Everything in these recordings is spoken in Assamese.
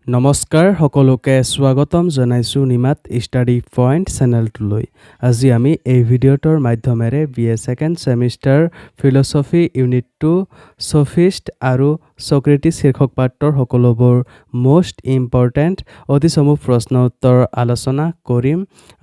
নমস্কাৰ সকলোকে স্বাগতম জনাইছো নিমাত ষ্টাডি পইণ্ট চেনেলটোলৈ। আজি আমি এই ভিডিঅ'টোৰ মাধ্যমেৰে BA second semester philosophy unit 2 সফিষ্ট আৰু সক্ৰেটিছ শীৰ্ষক পাঠৰ সকলোবোৰ মোষ্ট ইম্পৰ্টেণ্ট অতিসমূহ প্ৰশ্ন উত্তৰ আলোচনা কৰিম।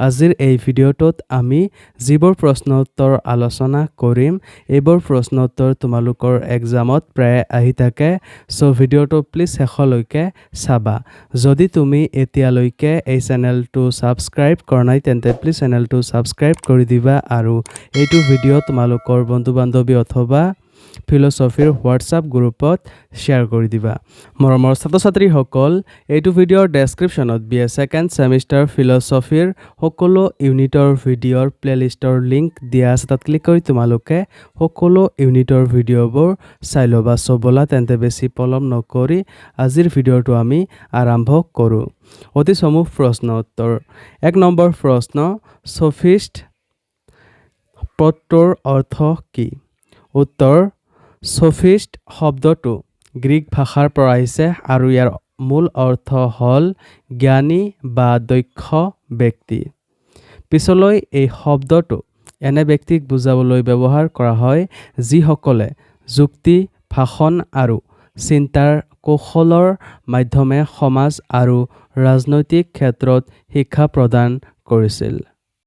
আজিৰ এই ভিডিঅ'টোত আমি যিবোৰ প্ৰশ্ন উত্তৰ আলোচনা কৰিম এইবোৰ প্ৰশ্ন উত্তৰ তোমালোকৰ এক্সামত প্ৰায় আহি থাকে। সো ভিডিঅ'টো প্লিজ শেষলৈকে চাবা। যদি তুমি এতিয়ালৈকে এই চেনেলটো সাবস্ক্ৰাইব কৰা নাই তেন্তে প্লিজ চেনেলটো সাবস্ক্ৰাইব কৰি দিবা আৰু এইটো ভিডিঅ' তোমালোকৰ বন্ধু-বান্ধৱী অথবা ফিলচফিৰ হোৱাটছআপ গ্ৰুপত শ্বেয়াৰ কৰি দিবা। মৰমৰ ছাত্ৰ-ছাত্ৰীসকল, এইটো ভিডিঅ'ৰ ডেছক্ৰিপশ্যনত BA সেকেণ্ড সেমিষ্টাৰ ফিলচফিৰ সকলো ইউনিটৰ ভিডিঅ'ৰ প্লেলিষ্টৰ লিংক দিয়া আছে। তাত ক্লিক কৰি তোমালোকে সকলো ইউনিটৰ ভিডিঅ'বোৰ চাই ল'বা। ব'লা তেন্তে বেছি পলম নকৰি আজিৰ ভিডিঅ'টো আমি আৰম্ভ কৰোঁ। অতিসমূহ প্ৰশ্ন উত্তৰ। 1 নম্বৰ প্ৰশ্ন, সফিষ্ট পদটোৰ অৰ্থ কি? উত্তৰ, সফিষ্ট শব্দটো গ্ৰীক ভাষাৰ পৰা আহিছে আৰু ইয়াৰ মূল অৰ্থ হ'ল জ্ঞানী বা দক্ষ ব্যক্তি। পিছলৈ এই শব্দটো এনে ব্যক্তিক বুজাবলৈ ব্যৱহাৰ কৰা হয় যিসকলে যুক্তি, ভাষণ আৰু চিন্তাৰ কৌশলৰ মাধ্যমে সমাজ আৰু ৰাজনৈতিক ক্ষেত্ৰত শিক্ষা প্ৰদান কৰিছিল।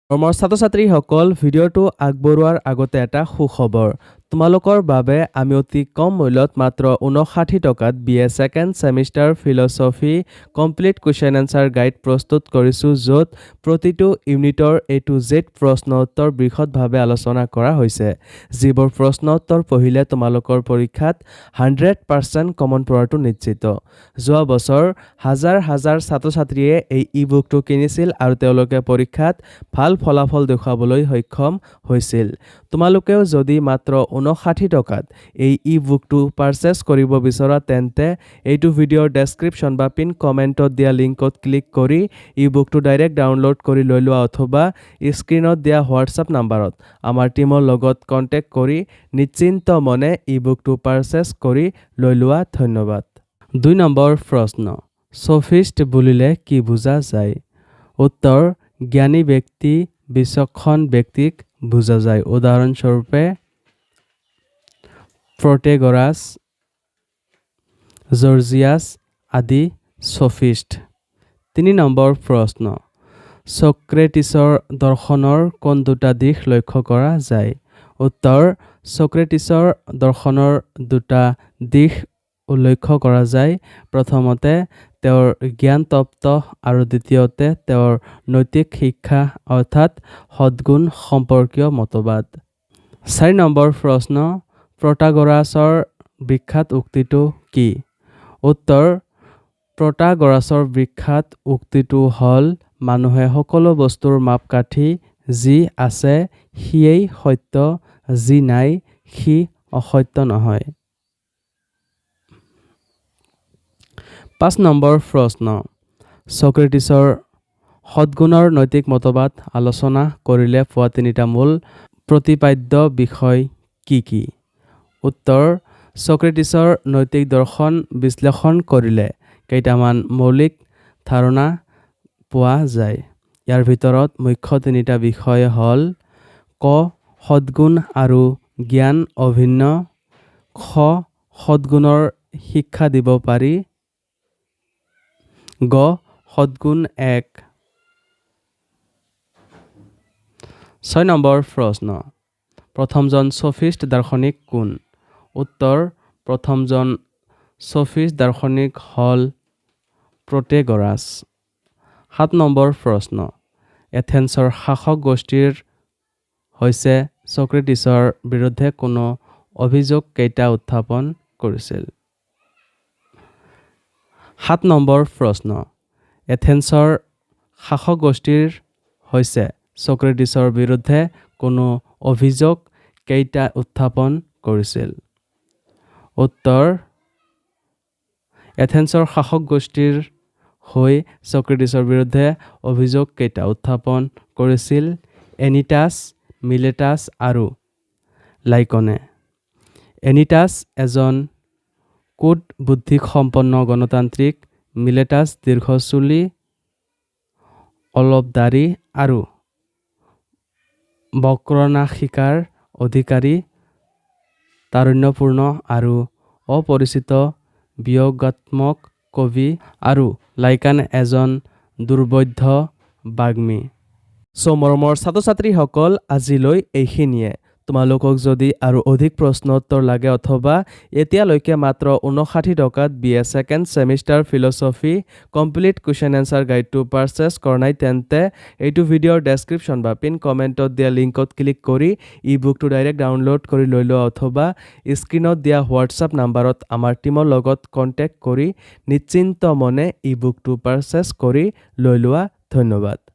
মৰমৰ ছাত্ৰ-ছাত্ৰীসকল, ভিডিঅ'টো আগবঢ়োৱাৰ আগতে এটা সুখবৰ। তোমালোকৰ বাবে আমি অতি কম মূল্যত মাত্ৰ 59 টকাত BA second semester philosophy complete question answer guide প্ৰস্তুত কৰিছোঁ, য'ত প্ৰতিটো ইউনিটৰ A to Z প্ৰশ্ন উত্তৰ বৃহৎভাৱে আলোচনা কৰা হৈছে। যিবোৰ প্ৰশ্ন উত্তৰ পঢ়িলে তোমালোকৰ পৰীক্ষাত 100% কমন পোৱাটো নিশ্চিত। যোৱা বছৰ হাজাৰ হাজাৰ ছাত্ৰ-ছাত্ৰীয়ে এই ই-বুকটো কিনিছিল আৰু তেওঁলোকে পৰীক্ষাত ভাল ফলাফল দেখুৱাবলৈ সক্ষম হৈছিল। তোমালোকেও যদি মাত্ৰ 59 টকাত এই ই-বুকটো পাৰচেজ কৰিব বিচৰা তেন্তে এইটো ভিডিঅ'ৰ ডেছক্ৰিপশ্যন বা পিন কমেণ্টত দিয়া লিংকত ক্লিক কৰি ই-বুকটো ডাইৰেক্ট ডাউনলোড কৰি লৈ লোৱা অথবা স্ক্ৰীনত দিয়া হোৱাটছআপ নাম্বাৰত আমাৰ টীমৰ লগত কণ্টেক্ট কৰি নিশ্চিন্ত মনে ই-বুকটো পাৰচেজ কৰি লৈ লোৱা। ধন্যবাদ। 2 নম্বৰ প্ৰশ্ন, সফিষ্ট বুলিলে কি বুজা যায়? উত্তৰ, জ্ঞানী ব্যক্তি, বিচক্ষণ ব্যক্তিক বুজা যায়। উদাহৰণস্বৰূপে প্ৰটেগৰাছ, জৰ্জিয়াছ আদি সফিষ্ট। 3 নম্বৰ প্ৰশ্ন, সক্ৰেটিছৰ দৰ্শনৰ কোন দুটা দিশ লক্ষ্য কৰা যায়? উত্তৰ, সক্ৰেটিছৰ দৰ্শনৰ দুটা দিশ উল্লেখ কৰা যায়। প্ৰথমতে তেওঁৰ জ্ঞান তত্ত্ব আৰু দ্বিতীয়তে তেওঁৰ নৈতিক শিক্ষা অৰ্থাৎ সদ্গুণ সম্পৰ্কীয় মতবাদ। 4 নম্বৰ প্ৰশ্ন, প্ৰটাগৰাছৰ বিখ্যাত উক্তিটো কি? উত্তৰ, প্ৰটাগৰাছৰ বিখ্যাত উক্তিটো হ'ল মানুহে সকলো বস্তুৰ মাপকাঠি, যি আছে সিয়েই সত্য, যি নাই সি অসত্য নহয়। 5 নম্বৰ প্ৰশ্ন, সক্ৰেটিছৰ সদ্গুণৰ নৈতিক মতবাদ আলোচনা কৰিলে পোৱা 3টা মূল প্ৰতিপাদ্য বিষয় কি কি? উত্তৰ, সক্ৰেটিছৰ নৈতিক দৰ্শন বিশ্লেষণ কৰিলে কেইটামান মৌলিক ধাৰণা পোৱা যায়। ইয়াৰ ভিতৰত মুখ্য 3টা বিষয় হ'ল ক, সদ্গুণ আৰু জ্ঞান অভিন্ন, খ, সদ্গুণৰ শিক্ষা দিব পাৰি, গ, সদ্গুণ এক। 6 নম্বৰ প্ৰশ্ন, প্ৰথমজন সফিষ্ট দাৰ্শনিক কোন? উত্তৰ, প্ৰথমজন সফিষ্ট দাৰ্শনিক হ'ল প্ৰটেগৰাছ। 7 নম্বৰ প্ৰশ্ন, এথেন্সৰ শাসক গোষ্ঠীৰ হৈছে সক্ৰেটিছৰ বিৰুদ্ধে কোনো অভিযোগ কেইটা উত্থাপন কৰিছিল? 7 নম্বৰ প্ৰশ্ন, এথেন্সৰ শাসক গোষ্ঠীৰ হৈছে সক্ৰেটিছৰ বিৰুদ্ধে কোনো অভিযোগ কেইটা উত্থাপন কৰিছিল? উত্তৰ, এথেন্সৰ শাসক গোষ্ঠীৰ হৈ সক্ৰেটিছৰ বিৰুদ্ধে অভিযোগ কেইটা উত্থাপন কৰিছিল? এনিটাছ, মিলেটাছ আৰু লাইকনে। এনিটাছ এজন কুট বুদ্ধিসম্পন্ন গণতান্ত্ৰিক মিলেটাছ দীৰ্ঘচুলি অলপ দাড়ি আৰু বক্ৰনাসিকাৰ অধিকাৰী তাৰুণ্যপূৰ্ণ আৰু অপৰিচিত বিয়োগাত্মক কবি আৰু লাইকান এজন দুৰ্বোধ্য বাগ্মী। মৰমৰ ছাত্ৰ-ছাত্ৰীসকল আজিলৈ এইখিনিয়ে। তোমালোকক যদি আৰু অধিক প্ৰশ্ন উত্তৰ লাগে অথবা এতিয়ালৈকে মাত্ৰ 59 টকাত BA second semester philosophy complete question answer গাইডটো পাৰচেছ কৰা নাই তেন্তে এইটো ভিডিঅ'ৰ ডেছক্ৰিপশ্যন বা পিন কমেণ্টত দিয়া লিংকত ক্লিক কৰি ই বুকটো ডাইৰেক্ট ডাউনলোড কৰি লৈ লোৱা অথবা স্ক্ৰীণত দিয়া হোৱাটছআপ নাম্বাৰত আমাৰ টীমৰ লগত কণ্টেক্ট কৰি নিশ্চিন্ত মনে ই বুকটো পাৰচেছ কৰি লৈ লোৱা। ধন্যবাদ।